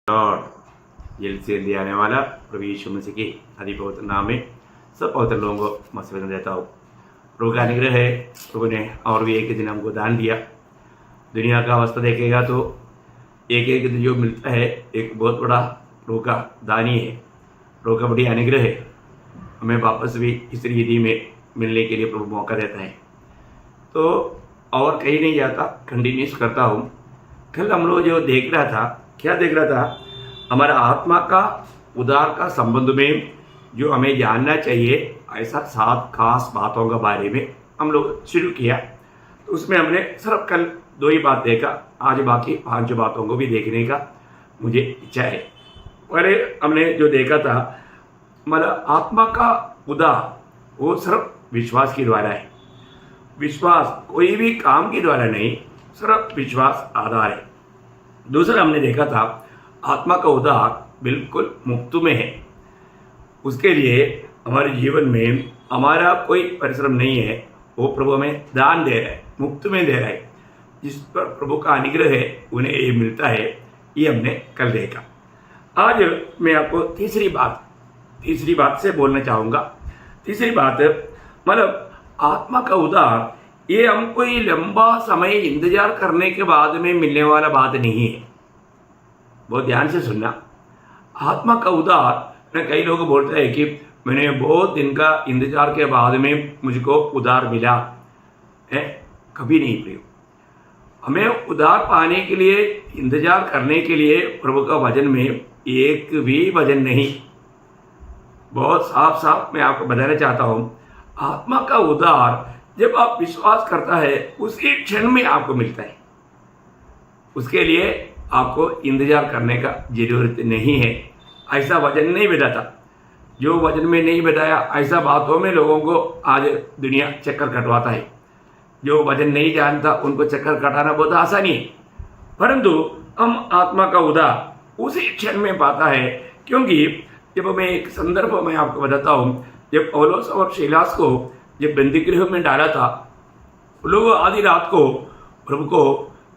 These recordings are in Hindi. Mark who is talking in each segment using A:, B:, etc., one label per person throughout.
A: और जल्द से जल्दी आने वाला प्रभु यीशु मसीह के अति पवित्र नाम में सब पवित्र लोगों को मसलन देता हूँ। प्रभु का अनुग्रह है, प्रभु ने और भी एक दिन हमको दान दिया। दुनिया का अवस्था देखेगा तो एक एक दिन जो मिलता है एक बहुत बड़ा प्रभु का दान ही है, प्रभु का बड़ी अनुग्रह है। हमें वापस भी इस रीति में मिलने के लिए प्रभु मौका देता है। तो और कहीं नहीं जाता, कंटिन्यूस करता हूँ। कल हम लोग जो देख रहा था, क्या देख रहा था, हमारा आत्मा का उदार का संबंध में जो हमें जानना चाहिए, ऐसा 7 खास बातों के बारे में हम लोग शुरू किया। तो उसमें हमने सिर्फ कल 2 ही बात देखा, आज बाकी 5 बातों को भी देखने का मुझे इच्छा है। पहले हमने जो देखा था, हमारा आत्मा का उदार वो सिर्फ विश्वास के द्वारा है। विश्वास कोई भी काम के द्वारा नहीं, सिर्फ विश्वास आधार है। दूसरा हमने देखा था, आत्मा का उदार बिल्कुल मुफ्त में है। उसके लिए हमारे जीवन में हमारा कोई परिश्रम नहीं है, वो प्रभु हमें दान दे रहा है, मुफ्त में दे रहा है। जिस पर प्रभु का अनुग्रह है उन्हें ये मिलता है, ये हमने कल देखा। आज मैं आपको तीसरी बात से बोलना चाहूँगा। तीसरी बात मतलब आत्मा का उदार, ये हम कोई लंबा समय इंतजार करने के बाद में मिलने वाला बात नहीं है। बहुत ध्यान से सुनना। आत्मा का उदार, कई लोग बोलते हैं कि मैंने बहुत दिन का इंतजार के बाद में मुझको उदार मिला है। कभी नहीं प्रिय, हमें उदार पाने के लिए, इंतजार करने के लिए प्रभु का वचन में एक भी वचन नहीं। बहुत साफ साफ मैं आपको बताना चाहता हूँ, आत्मा का उदार जब आप विश्वास करता है उसी क्षण में आपको मिलता है। उसके लिए आपको इंतजार करने का जरूरत नहीं है। ऐसा वचन नहीं बताता, जो वचन में नहीं बताया ऐसा बातों में लोगों को आज दुनिया चक्कर कटवाता है। जो वचन नहीं जानता उनको चक्कर कटाना बहुत आसानी है, परंतु हम आत्मा का उदार उसी क्षण में पाता है। क्योंकि जब मैं एक संदर्भ में आपको बताता हूँ, जब पौलुस और सीलास को जब बंदीगृह में डाला था, लोग आधी रात को प्रभु को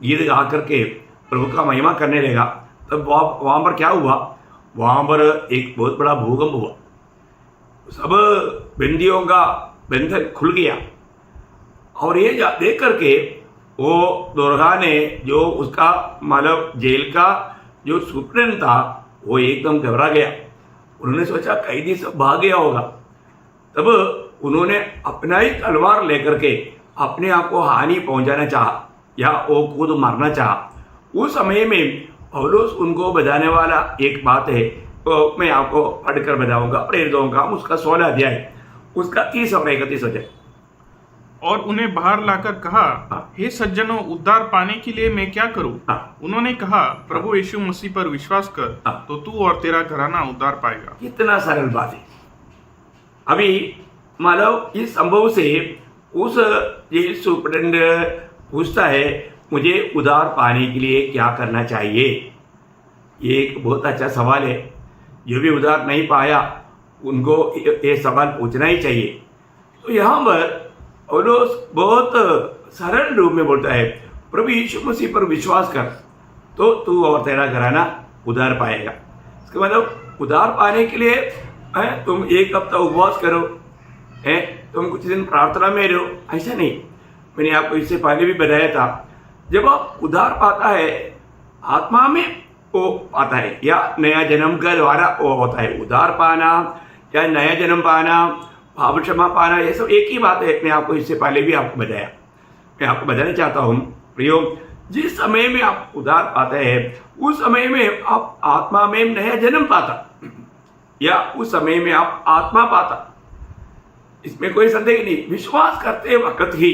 A: गीत गा करके प्रभु का महिमा करने लगा। तब वहाँ पर क्या हुआ, वहाँ पर एक बहुत बड़ा भूकंप हुआ। सब बंदियों का बंधन खुल गया। और ये देख करके वो दुर्गा ने, जो उसका मतलब जेल का जो सुप्रीम था, वो एकदम घबरा गया। उन्होंने सोचा कैदी सब भाग गया होगा। तब उन्होंने अपना ही तलवार लेकर के अपने आप को हानि पहुंचाना चाहा या वो खुद मारना चाहा। उस समय में पौलुस उनको बताने वाला एक बात है, तो मैं आपको पढ़कर बताऊंगा। प्रेरितों का उसका 16 अध्याय, उसका 30 और 31 अध्याय।
B: और उन्हें बाहर लाकर कहा, हे सज्जनों, उद्धार पाने के लिए मैं क्या करूं? उन्होंने कहा, प्रभु यीशु मसीह पर विश्वास कर, तो तू और तेरा घराना उद्धार पाएगा।
A: कितना सरल बात है। अभी मानो इस संभव से उस जेल सुपरिटेंडेंट पूछता है, मुझे उधार पाने के लिए क्या करना चाहिए? ये एक बहुत अच्छा सवाल है। जो भी उधार नहीं पाया उनको ये सवाल पूछना ही चाहिए। तो यहाँ पर पौलुस बहुत सरल रूप में बोलता है, प्रभु यीशु मसीह पर विश्वास कर, तो तू और तेरा घराना उधार पाएगा। इसका मतलब उधार पाने के लिए तुम 1 हफ्ता उपवास करो, तुम कुछ दिन प्रार्थना में रहो, ऐसा नहीं। मैंने आपको इससे पहले भी बताया था, जब आप उधार पाता है आत्मा में वो पाता है, या नया जन्म के द्वारा वो होता है। उधार पाना या नया जन्म पाना, पाप क्षमा पाना, ये सब एक ही बात है। मैं आपको इससे पहले भी आपको बताया। मैं आपको बताना चाहता हूँ प्रियो, जिस समय में आप उधार पाते हैं उस समय में आप आत्मा में नया जन्म पाता, या उस समय में आप आत्मा पाता, इसमें कोई संदेह नहीं। विश्वास करते वक्त ही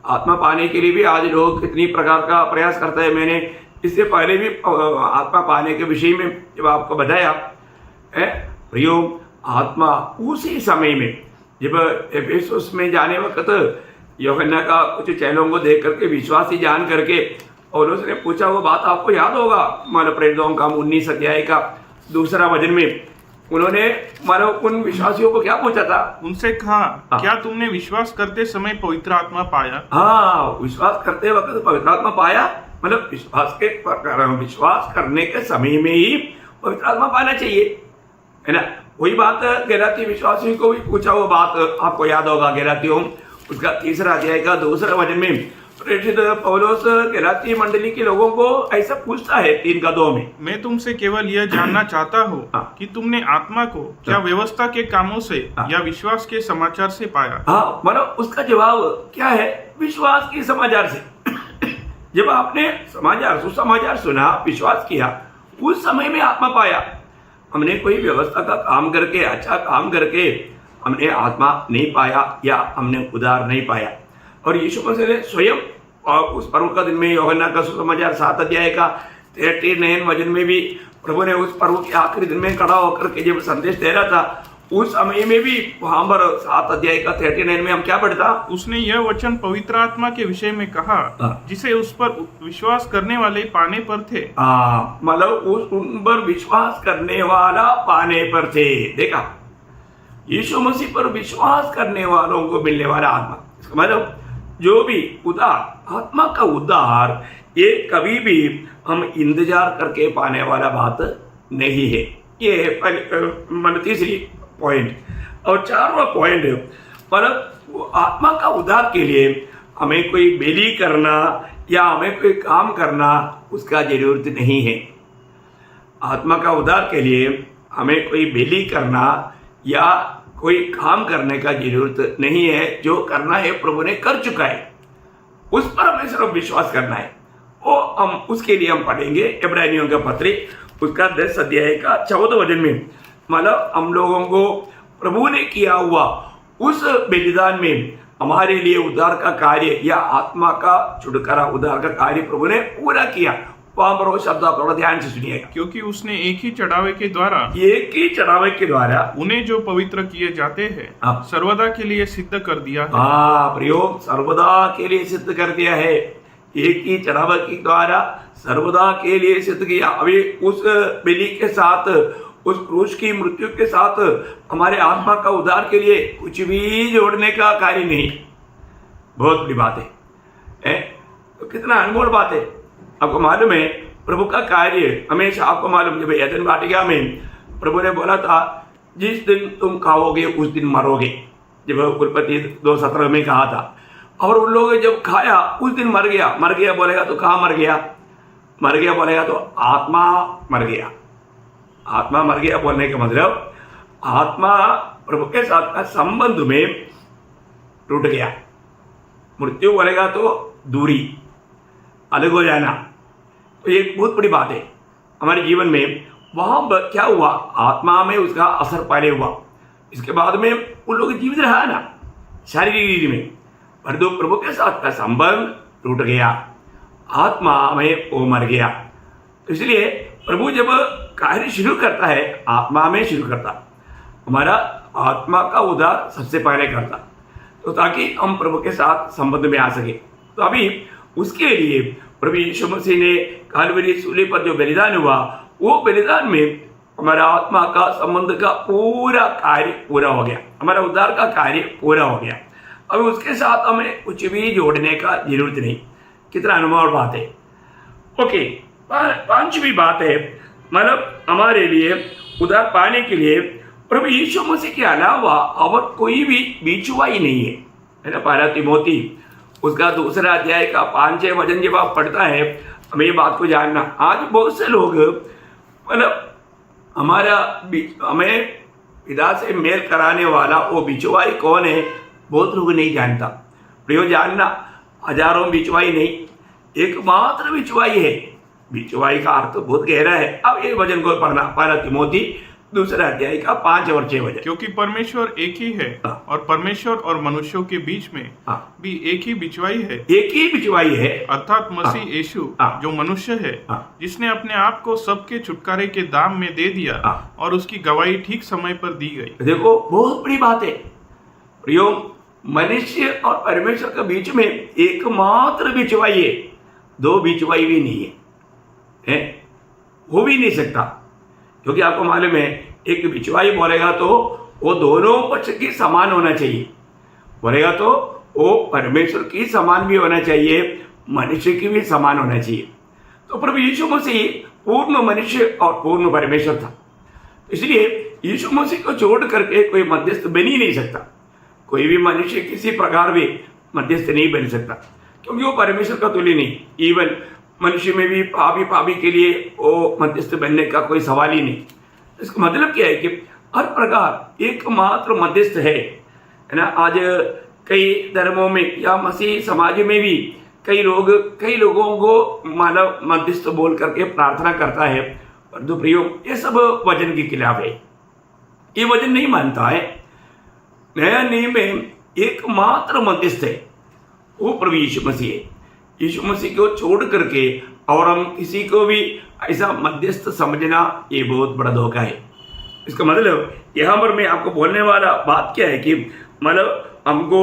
A: आत्मा पाने के लिए भी आज लोग कितनी प्रकार का प्रयास करते हैं। मैंने इससे पहले भी आत्मा पाने के विषय में जब आपको बताया प्रियो, आत्मा उसी समय में जब एफेसुस में जाने वक्त यूहन्ना का कुछ चेलों को देख करके, विश्वासी जान करके, और उसने पूछा, वो बात आपको याद होगा, मानो प्रेरितों का 19 अध्याय का 2 वचन में उन्होंने मानो उन विश्वासियों को क्या पूछा था?
B: उनसे कहा, क्या तुमने विश्वास करते समय पवित्र आत्मा पाया?
A: हाँ, विश्वास करते वक्त पवित्र आत्मा पाया मतलब विश्वास करने के समय में ही पवित्र आत्मा पाना चाहिए, है ना। वही बात गलाती विश्वासियों को भी पूछा, वो बात आपको याद होगा, गलातियों उसका 3 अध्याय का 2 वचन में प्रेरित पौलुस गलाती मंडली के लोगों को ऐसा पूछता है 3:2 में,
B: मैं तुमसे केवल यह जानना चाहता हूँ कि तुमने आत्मा को क्या व्यवस्था के कामों से या विश्वास के समाचार से पाया।
A: हाँ, मतलब उसका जवाब क्या है, विश्वास के समाचार से। जब आपने सुसमाचार सुना, विश्वास किया, उस समय में आत्मा पाया। हमने कोई व्यवस्था का काम करके, अच्छा काम करके हमने आत्मा नहीं पाया या हमने उद्धार नहीं पाया। और यीशु मसीह ने स्वयं और उस पर्व का दिन में यूहन्ना का सुसमाचार 7 अध्याय का 39 वचन में भी प्रभु ने उस पर्व के आखिरी दिन में खड़ा होकर के जब संदेश दे रहा था, उस समय में भी वहां पर 7 अध्याय का 39 में हम क्या पढ़ता,
B: उसने यह वचन पवित्र आत्मा के विषय में कहा जिसे उस पर विश्वास करने वाले पाने पर थे।
A: मतलब उन पर विश्वास करने वाला पाने पर थे। देखा, यीशु मसीह पर विश्वास करने वालों को मिलने वाला आत्मा, इसका मतलब जो भी उद्धार, आत्मा का उद्धार, ये कभी भी हम इंतजार करके पाने वाला बात नहीं है। ये मतलब तीसरी पॉइंट। और 4वां पॉइंट, मतलब आत्मा का उद्धार के लिए हमें कोई बेली करना या हमें कोई काम करना उसका जरूरत नहीं है। आत्मा का उद्धार के लिए हमें कोई बेली करना या कोई काम करने का जरूरत नहीं है। जो करना है प्रभु ने कर चुका है, उस पर हमें सिर्फ विश्वास करना है। वो हम उसके लिए हम पढ़ेंगे इब्रानियों का पत्री उसका 10 अध्याय का 14 वचन में। मतलब हम लोगों को प्रभु ने किया हुआ उस बलिदान में हमारे लिए उद्धार का कार्य या आत्मा का छुटकारा, उद्धार का कार्य प्रभु ने पूरा किया। वहां पर वो शब्द आप थोड़ा ध्यान से सुनिएगा,
B: क्योंकि उसने एक ही चढ़ावे के द्वारा उन्हें जो पवित्र किए जाते हैं सर्वदा के लिए सिद्ध कर दिया है।
A: प्रयोग सर्वदा के लिए सिद्ध कर दिया है। एक ही चढ़ावे के द्वारा सर्वदा के लिए सिद्ध किया। अभी उस बलि के साथ, उस क्रूस की मृत्यु के साथ हमारे आत्मा का उद्धार के लिए कुछ भी जोड़ने का कार्य नहीं। बहुत बड़ी बात है, तो कितना अनमोल बात है। आपको मालूम है प्रभु का कार्य हमेशा, आपको मालूम, जब यदन वाटिका में प्रभु ने बोला था जिस दिन तुम खाओगे उस दिन मरोगे, जब कुलपति 2:17 में कहा था। और उन लोगों ने जब खाया उस दिन मर गया बोलेगा तो कहाँ मर गया बोलेगा तो आत्मा मर गया। आत्मा मर गया बोलने का मतलब आत्मा प्रभु के साथ का संबंध में टूट गया। मृत्यु बोलेगा तो दूरी, अलग हो जाना। तो ये बहुत बड़ी बात है हमारे जीवन में। वहां क्या हुआ, आत्मा में उसका असर पहले हुआ, इसके बाद में उन लोग जीवित रहा ना शारीरिक में, पर दो प्रभु के साथ का संबंध टूट गया, आत्मा में वो मर गया। तो इसलिए प्रभु जब कार्य शुरू करता है आत्मा में शुरू करता, हमारा आत्मा का उद्धार सबसे पहले करता, तो ताकि हम प्रभु के साथ संबंध में आ सके। तो अभी उसके लिए प्रभु यीशु मसीह ने कालवरी सूली पर जो बलिदान हुआ, वो बलिदान में हमारा आत्मा का संबंध का पूरा कार्य पूरा हो गया, हमारा उद्धार का कार्य पूरा हो गया। अब उसके साथ हमें कुछ भी जोड़ने का जरूरत नहीं। कितना अनुभव बात है। ओके, 5वीं बात है, मतलब हमारे लिए उद्धार पाने के लिए प्रभु यीशु मसीह के अलावा और कोई भी बिछुआई नहीं है ना। 1 तिमोथी उसका 2 अध्याय का 5-6 वचन जब आप पढ़ता है, हमें ये बात को जानना। आज बहुत से लोग मतलब हमें पिता से मेल कराने वाला वो बिछुआई कौन है बहुत लोग नहीं जानता। प्रियो जानना, हजारों बिछुआई नहीं, एकमात्र बिछुआई है। बिछुआई का अर्थ बहुत गहरा है। अब ये वचन को पढ़ना, 1 तिमोथी 2 अध्याय का 5 और 6 वचन।
B: क्योंकि परमेश्वर एक ही है और परमेश्वर और मनुष्यों के बीच में भी एक ही बिछुआई है।
A: एक ही बिछुआई है,
B: अर्थात मसीह यीशु जो मनुष्य है, जिसने अपने आप को सबके छुटकारे के दाम में दे दिया और उसकी गवाही ठीक समय पर दी गई।
A: देखो बहुत बड़ी बात है प्रियो, मनुष्य और परमेश्वर के बीच में एकमात्र बिछुआई है, 2 बिछुआई भी नहीं है, हो भी नहीं सकता। क्योंकि आपको मालूम है एक बिछुआई बोलेगा तो वो दोनों पक्ष की समान होना चाहिए, बोलेगा तो वो परमेश्वर की समान भी होना चाहिए, मनुष्य के भी समान होना चाहिए। तो प्रभु यीशु मसीह पूर्ण मनुष्य और पूर्ण परमेश्वर था, इसलिए यीशु मसीह को छोड़ करके कोई मध्यस्थ बन ही नहीं सकता। कोई भी मनुष्य किसी प्रकार भी मध्यस्थ नहीं बन सकता, क्योंकि वो परमेश्वर का तुल्य नहीं। इवन मनुष्य में भी पापी के लिए वो मध्यस्थ बनने का कोई सवाल ही नहीं। इसका मतलब क्या है कि हर प्रकार एकमात्र मध्यस्थ है ना। आज कई धर्मों में या मसीह समाज में भी कई लोगों को मानव मध्यस्थ बोल करके प्रार्थना करता है, परंतु प्रियो ये सब वचन के खिलाफ है। ये वचन नहीं मानता है। नया नियम में एकमात्र मध्यस्थ है, वो प्रभु यीशु मसीह है। यीशु मसीह को छोड़ करके और हम किसी को भी ऐसा मध्यस्थ समझना ये बहुत बड़ा धोखा है। इसका मतलब यहाँ पर मैं आपको बोलने वाला बात क्या है कि मतलब हमको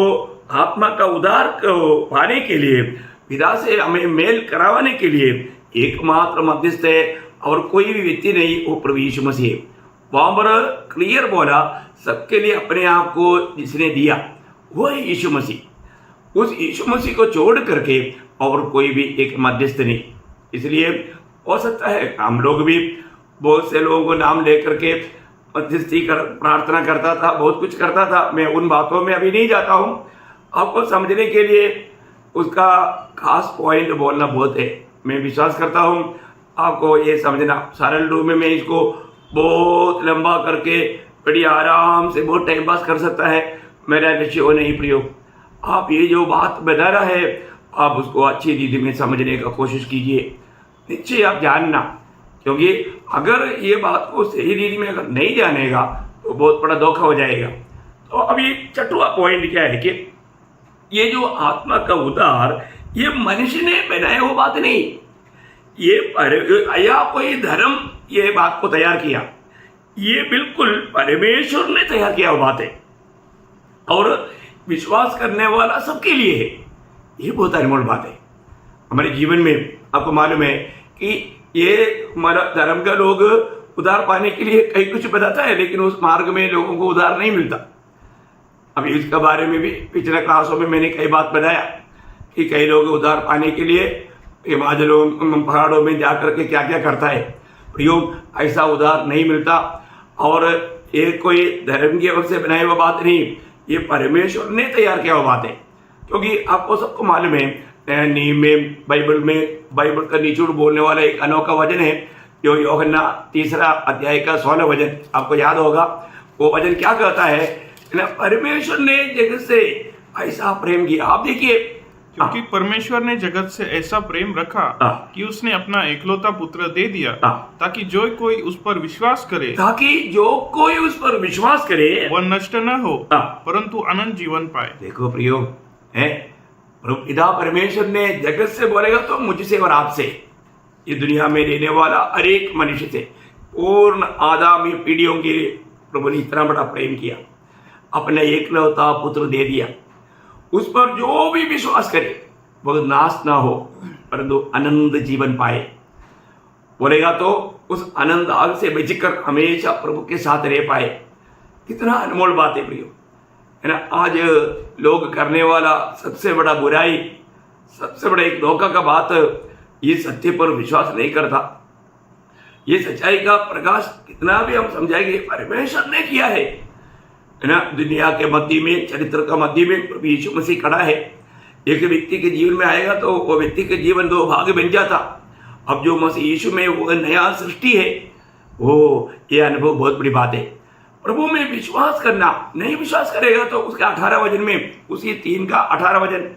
A: आत्मा का उद्धार को पाने के लिए, पिता से हमें मेल करावाने के लिए एकमात्र मध्यस्थ है और कोई भी व्यक्ति नहीं, वो प्रभु यीशु मसीह है। वहां पर क्लियर बोला, सबके लिए अपने आप को जिसने दिया वो है यीशु मसीह। उस यीशु मसीह को छोड़ करके और कोई भी एक मध्यस्थ नहीं। इसलिए हो सकता है हम लोग भी बहुत से लोगों को नाम लेकर के मध्यस्थी कर प्रार्थना करता था, बहुत कुछ करता था। मैं उन बातों में अभी नहीं जाता हूँ। आपको समझने के लिए उसका खास पॉइंट बोलना बहुत है। मैं विश्वास करता हूँ आपको ये समझना सरल रूप में मैं इसको बहुत लंबा करके बड़ी आराम से बहुत टाइम पास कर सकता है। मेरा लक्ष्य वो नहीं प्रियो। आप ये जो बात बता रहा है आप उसको अच्छी रीति में समझने का कोशिश कीजिए, निश्चय आप जानना, क्योंकि अगर ये बात को सही रीति में अगर नहीं जानेगा तो बहुत बड़ा धोखा हो जाएगा। तो अभी छठवां पॉइंट क्या है कि ये जो आत्मा का उद्धार ये मनुष्य ने बनाया हुआ बात नहीं, ये या कोई धर्म ये बात को तैयार किया, ये बिल्कुल परमेश्वर ने तैयार किया हुआ बात है और विश्वास करने वाला सबके लिए है। ये बहुत अनमोल बात है हमारे जीवन में। आपको मालूम है कि ये हमारा धर्म का लोग उद्धार पाने के लिए कई कुछ बताता है, लेकिन उस मार्ग में लोगों को उद्धार नहीं मिलता। अभी इसके बारे में भी पिछले क्लासों में मैंने कई बात बताया कि कई लोग उद्धार पाने के लिए हिमाचलों पहाड़ों में जाकर के क्या क्या करता है। प्रयोग ऐसा उद्धार नहीं मिलता और ये कोई धर्म की ओर से बनाई हुआ बात नहीं, ये परमेश्वर ने तैयार किया हुआ बात है। क्योंकि आपको सबको मालूम है नियम में बाइबल का निचोड़ बोलने वाला एक अनोखा वचन है जो यूहन्ना 3 अध्याय का 16 वचन आपको याद होगा। वो वचन क्या कहता है, परमेश्वर ने जगत से ऐसा प्रेम किया। आप देखिए,
B: क्योंकि परमेश्वर ने जगत से ऐसा प्रेम रखा कि उसने अपना एकलौता पुत्र दे दिया ताकि जो कोई उस पर विश्वास करे वह नष्ट न हो परंतु अनंत जीवन पाए।
A: देखो प्रियो है, पिता परमेश्वर ने जगत से बोलेगा तो मुझसे और आपसे, ये दुनिया में रहने वाला हर एक मनुष्य से पूर्ण आगामी पीढ़ियों के लिए प्रभु ने इतना बड़ा प्रेम किया, अपने एकलौता पुत्र दे दिया। उस पर जो भी विश्वास करे वह नाश ना हो परंतु अनंत जीवन पाए। बोलेगा तो उस अनंत आग से बचकर हमेशा प्रभु के साथ रह पाए। कितना अनमोल बात है प्रियो, है ना। आज लोग करने वाला सबसे बड़ा बुराई, सबसे बड़ा एक धोखा का बात, ये सत्य पर विश्वास नहीं करता। ये सच्चाई का प्रकाश कितना भी हम समझाएंगे परमेश्वर ने किया है ना। दुनिया के मध्य में, चरित्र का मध्य में प्रभु यीशु मसीह खड़ा है। एक व्यक्ति के जीवन में आएगा तो वो व्यक्ति के जीवन 2 भाग बन जाता। अब जो मसीह यीशु में वो नया सृष्टि है, वो ये अनुभव बहुत बड़ी बात है। प्रभु में विश्वास करना, नहीं विश्वास करेगा तो उसके 18 वचन में, उसी 3 का 18 वचन,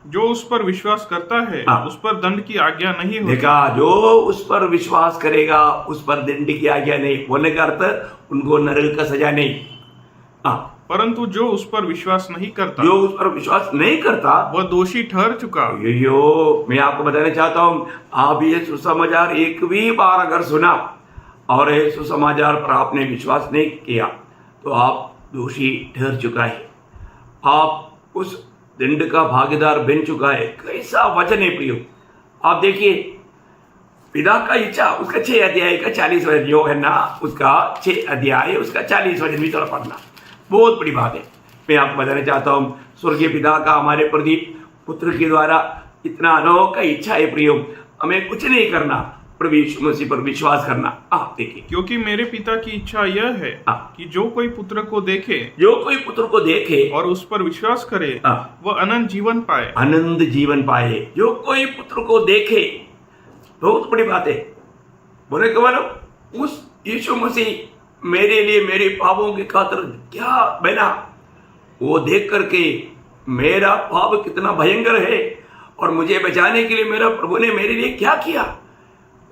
B: जो उस पर विश्वास करता है उस पर दंड की आज्ञा नहीं होती।
A: देखा, जो उस पर विश्वास करेगा उस पर दंड की आज्ञा नहीं, बोलने का अर्थ उनको नरक का सजा नहीं।
B: परंतु जो उस पर विश्वास नहीं
A: करता
B: वह दोषी ठहर चुका।
A: यो मैं आपको बताना चाहता हूँ, आप ये सुसमाचार एक भी बार अगर सुना और ये सुसमाचार पर आपने विश्वास नहीं किया तो आप दोषी ठहर चुका है, आप उस दंड का भागीदार बन चुका है। कैसा वचन है प्रियो। आप देखिए, पिता का इच्छा, उसका 6 अध्याय का 40 वचन जो है ना, उसका 6 अध्याय उसका 40 वचन भी थोड़ा पढ़ना, बहुत बड़ी बात है। मैं आपको बताना चाहता हूँ, स्वर्गीय पिता का हमारे प्रति पुत्र के द्वारा इतना अनोखा इच्छा है प्रियो, हमें कुछ नहीं करना, प्रभु यीशु मसीह पर विश्वास करना। देखिए,
B: क्योंकि मेरे पिता की इच्छा यह है कि जो कोई पुत्र को देखे,
A: जो कोई पुत्र को देखे
B: और उस पर विश्वास करे, वह अनंत जीवन पाए।
A: आनंद जीवन पाए। जो कोई पुत्र को देखे, बहुत बड़ी बात है। बोले के मानो उस यीशु मसीह मेरे लिए मेरे पापों की खातिर क्या बना, वो देख करके मेरा पाप कितना भयंकर है और मुझे बचाने के लिए मेरा प्रभु ने मेरे लिए क्या किया,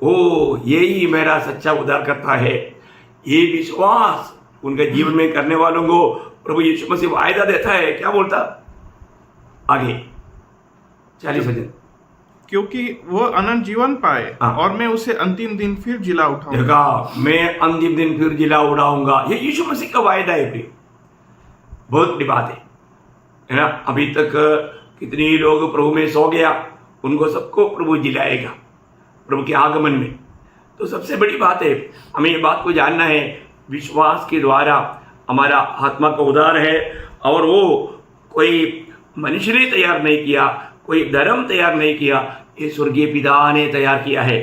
A: ओ यही मेरा सच्चा उद्धार करता है। ये विश्वास उनके जीवन में करने वालों को प्रभु यीशु मसीह वायदा देता है। क्या बोलता आगे 40 वचन,
B: क्योंकि वह अनंत जीवन पाए और मैं उसे अंतिम दिन फिर जिला उठाऊंगा।
A: मैं अंतिम दिन फिर जिला उड़ाऊंगा। ये यीशु मसीह का वायदा है प्रिय, बहुत बड़ी बात है ना। अभी तक कितने लोग प्रभु में सो गया, उनको सबको प्रभु जिलाएगा प्रभु के आगमन में। तो सबसे बड़ी बात है, हमें ये बात को जानना है, विश्वास के द्वारा हमारा आत्मा का उद्धार है। और वो कोई मनुष्य ने तैयार नहीं किया, कोई धर्म तैयार नहीं किया, ये स्वर्गीय पिता ने तैयार किया है।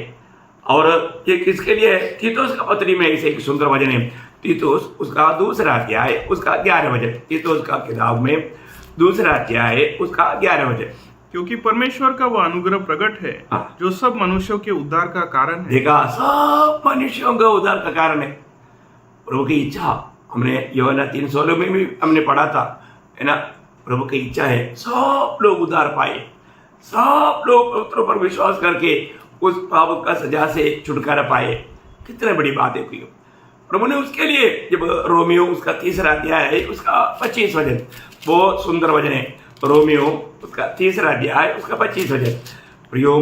A: और ये किसके लिए है? तीतुस का पत्री में ऐसे एक सुंदर वचन है, तीतुस उसका दूसरा अध्याय उसका 11 वचन, तीतुस का किताब में दूसरा अध्याय उसका 11 वचन।
B: क्योंकि परमेश्वर का वह अनुग्रह प्रकट है जो सब मनुष्यों के उद्धार का कारण है।
A: देखा, सब मनुष्यों का उद्धार का कारण है प्रभु की इच्छा। हमने यूहन्ना 3:16 में भी हमने पढ़ा था, है ना। प्रभु की इच्छा है सब लोग उद्धार पाए, सब लोग पुत्र पर विश्वास करके उस पाप का सजा से छुटकारा पाए। कितनी बड़ी बात है प्रियो। प्रभु ने उसके लिए, जब रोमियो उसका 3रा अध्याय है उसका 25 वचन, बहुत सुंदर वचन है। रोमियो उसका 3रा अध्याय उसका 25 वचन। प्रियो,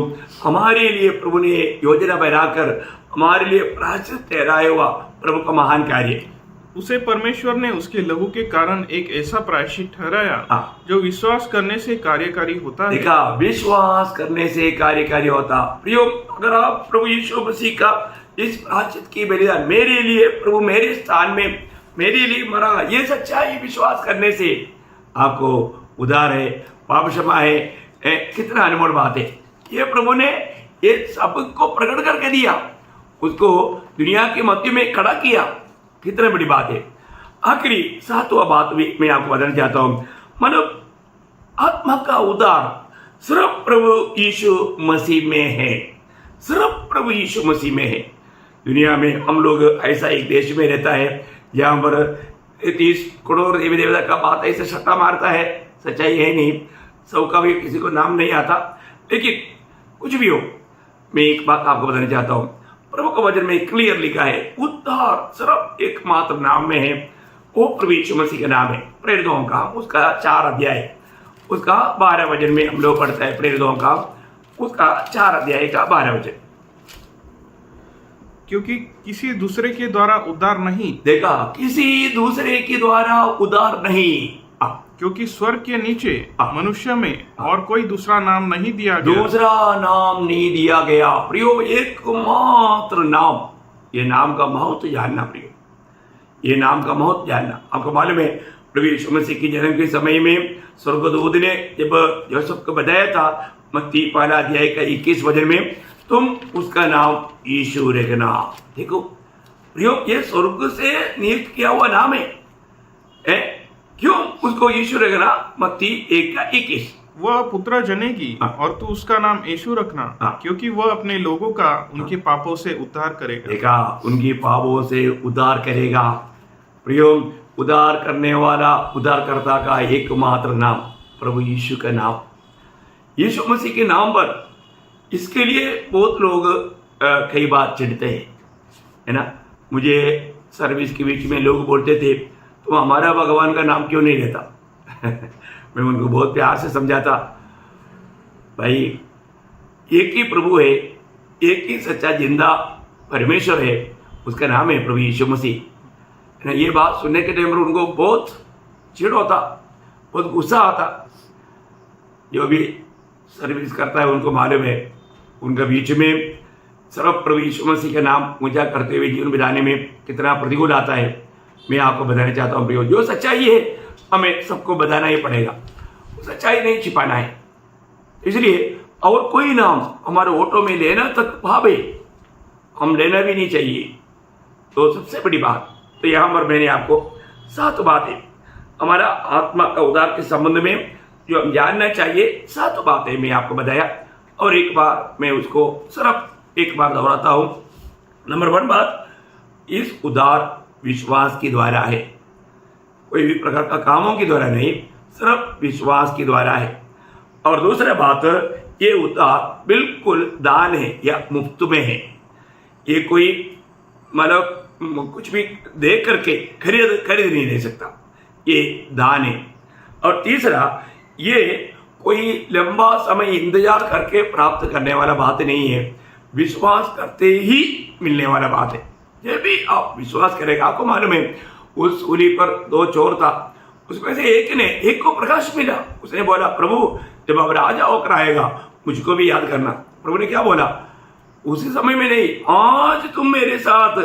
A: हमारे लिए प्रभु ने योजना बनाकर हमारे लिए प्रायश्चित ठहराया हुआ प्रभु का महान कार्य,
B: उसे परमेश्वर ने उसके लहू के कारण एक ऐसा प्रायश्चित ठहराया जो विश्वास करने से कार्यकारी होता है।
A: देखा, विश्वास करने से कार्यकारी होता। प्रियो, अगर आप प्रभु यीशु मसीह का इस प्रायश्चित की बलिदान, मेरे लिए प्रभु मेरे स्थान में मेरे लिए मरा, ये सच्चाई विश्वास करने से आपको उद्धार है, पाप क्षमा है। कितना अनमोल बात है। ये प्रभु ने ये सबको प्रकट करके दिया, उसको दुनिया के मध्य में खड़ा किया। कितनी बड़ी बात है। आखिरी 7वां बात भी मैं आपको बताना चाहता हूं, मतलब आत्मा का उद्धार सिर्फ प्रभु यीशु मसीह में है, सिर्फ प्रभु यीशु मसीह में है। दुनिया में हम लोग ऐसा एक देश में रहता है जहां पर 30 करोड़ देवी देवता का बात ऐसे सट्टा मारता है, सच्चाई है नहीं, सबका भी किसी को नाम नहीं आता। लेकिन कुछ भी हो, मैं एक बात आपको बताना चाहता हूं, प्रभु का वचन में क्लियर लिखा है, उद्धार सिर्फ एकमात्र नाम में है, वो प्रभु यीशु मसीह का नाम है। प्रेरितों का उसका 4 अध्याय उसका 12 वचन में हम लोग पढ़ता है। प्रेरितों का उसका 4 अध्याय का 12 वचन।
B: क्योंकि किसी दूसरे के द्वारा उद्धार नहीं,
A: देखा, किसी दूसरे के द्वारा उद्धार नहीं,
B: क्योंकि स्वर्ग के नीचे मनुष्य में और कोई दूसरा नाम नहीं दिया गया,
A: दूसरा नाम नहीं दिया गया। प्रियो, एकमात्र नाम, ये नाम का महत्व जानना प्रियो, ये नाम का महत्व जानना। आपको मालूम है, प्रभु यीशु मसीह के जन्म के समय में स्वर्गदूत ने जब यूसुफ को बताया था, मत्ती 1 अध्याय का 21 वचन में, तुम उसका नाम यीशु रखना। देखो प्रियो, ये स्वर्ग से नियुक्त किया हुआ नाम है। क्यों उसको यीशु रखना? मत्ती 1:21,
B: वह पुत्र जनेगी और तू उसका नाम यीशु रखना, क्योंकि वह अपने लोगों का उनके पापों से उद्धार करेगा।
A: देखा, उनके पापों से उद्धार करेगा। प्रियो, उद्धार करने वाला उद्धारकर्ता का एकमात्र नाम प्रभु यीशु का नाम, यीशु मसीह के नाम पर। इसके लिए बहुत लोग कई बार चिढ़ते हैं, है ना। मुझे सर्विस के बीच में लोग बोलते थे, तुम हमारा भगवान का नाम क्यों नहीं लेता? मैं उनको बहुत प्यार से समझाता, भाई एक ही प्रभु है, एक ही सच्चा जिंदा परमेश्वर है, उसका नाम है प्रभु यीशु मसीह, है ना। ये बात सुनने के टाइम पर उनको बहुत चिढ़ होता, बहुत गुस्सा आता। जो भी सर्विस करता है उनको मालूम है, उनके बीच में सिर्फ प्रभु यीशु मसीह का नाम ऊंचा करते हुए जीवन बिताने में कितना प्रतिकूल आता है। मैं आपको बताना चाहता हूँ प्रियो, जो सच्चाई है हमें सबको बताना ही पड़ेगा, सच्चाई नहीं छिपाना है। इसलिए और कोई नाम हमारे ऑटो में लेना तक भावे, हम लेना भी नहीं चाहिए। तो सबसे बड़ी बात तो यहाँ पर मैंने आपको 7 बातें हमारा आत्मा का उद्धार के संबंध में जो हम जानना चाहिए 7 बातें मैं आपको बताया, और एक बार मैं उसको सिर्फ एक बार दोहराता हूँ। नंबर 1 बात, इस उद्धार विश्वास के द्वारा है, कोई भी प्रकार का कामों के द्वारा नहीं, सिर्फ विश्वास के द्वारा है। और दूसरा बात, ये उद्धार बिल्कुल दान है या मुफ्त में है, ये कोई मतलब कुछ भी दे करके खरीद नहीं दे सकता, ये दान है। और तीसरा, ये कोई लंबा समय इंतजार करके प्राप्त करने वाला बात नहीं है, विश्वास करते ही मिलने वाला बात है। ये भी आप विश्वास करेगा। आपको मालूम है उस सूली पर 2 चोर था, उसमें से एक को प्रकाश मिला। उसने बोला, प्रभु जब अब राजा होकर आएगा मुझको भी याद करना। प्रभु ने क्या बोला, उसी समय में नहीं, आज तुम मेरे साथ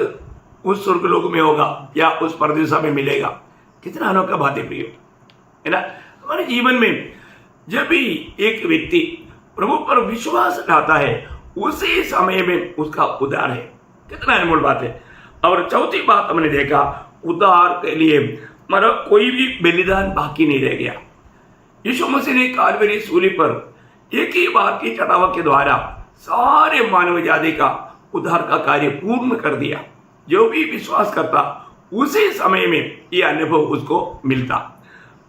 A: उस स्वर्गलोक में होगा या उस परदेशा में मिलेगा। कितना अनोखा बात है प्रिय, है ना। हमारे जीवन में जब भी एक व्यक्ति प्रभु पर विश्वास लाता है उसी समय में उसका उद्धार है। कितना अनमोल बात है। और चौथी बात हमने देखा, उद्धार के लिए मतलब कोई भी बलिदान बाकी नहीं रह गया। यीशु मसीह ने कालवरी सूली पर एक ही बार की चढ़ावा के द्वारा सारे मानव जाति का उद्धार का कार्य पूर्ण कर दिया। जो भी विश्वास करता उसी समय में यह अनुभव उसको मिलता।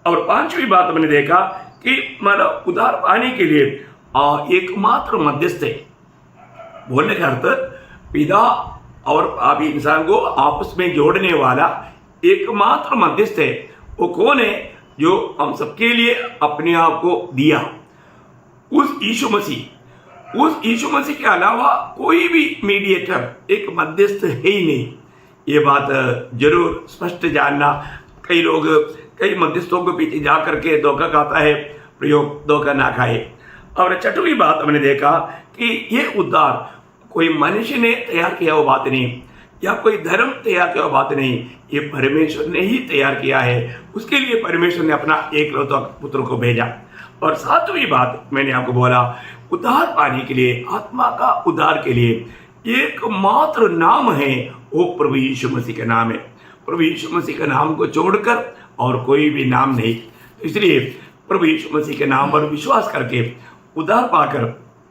A: और 5वीं बात हमने देखा कि मतलब उद्धार पाने के लिए एकमात्र मध्यस्थ है। बोलने का अर्थ, पिता और पापी इंसान को आपस में जोड़ने वाला एकमात्र मध्यस्थ है। वो कौन है? जो हम सबके लिए अपने आप को दिया, उस यीशु मसीह। उस यीशु मसीह के अलावा कोई भी मीडिएटर, एक मध्यस्थ है ही नहीं। ये बात जरूर स्पष्ट जानना। कई लोग कई मध्यस्थों के पीछे जा करके धोखा खाता है, प्रयोग धोखा ना खाए। और 6वीं बात हमने देखा कि ये उद्धार कोई मनुष्य ने तैयार किया हुआ बात नहीं, या कोई धर्म तैयार किया हुआ बात नहीं, ये परमेश्वर ने ही तैयार किया है। उसके लिए परमेश्वर ने अपना एकलौता पुत्र को भेजा। और 7वीं बात मैंने आपको बोला, उद्धार पाने के लिए, आत्मा का उद्धार के लिए एकमात्र नाम है, वो प्रभु यीशु मसीह का नाम है। प्रभु यीशु मसीह का नाम को छोड़कर और कोई भी नाम नहीं। इसलिए प्रभु यीशु मसीह के नाम पर विश्वास करके उद्धार पाकर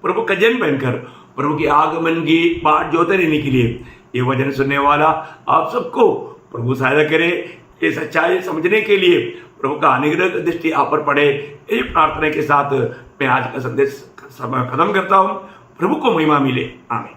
A: प्रभु का जन बनकर प्रभु के आगमन की बाट जोते रहने के लिए ये वचन सुनने वाला आप सबको प्रभु सहायता करे। ये सच्चाई समझने के लिए प्रभु का अनुग्रह की दृष्टि आप पर पड़े। यही प्रार्थना के साथ मैं आज का संदेश खत्म करता हूँ। प्रभु को महिमा मिले। आमीन।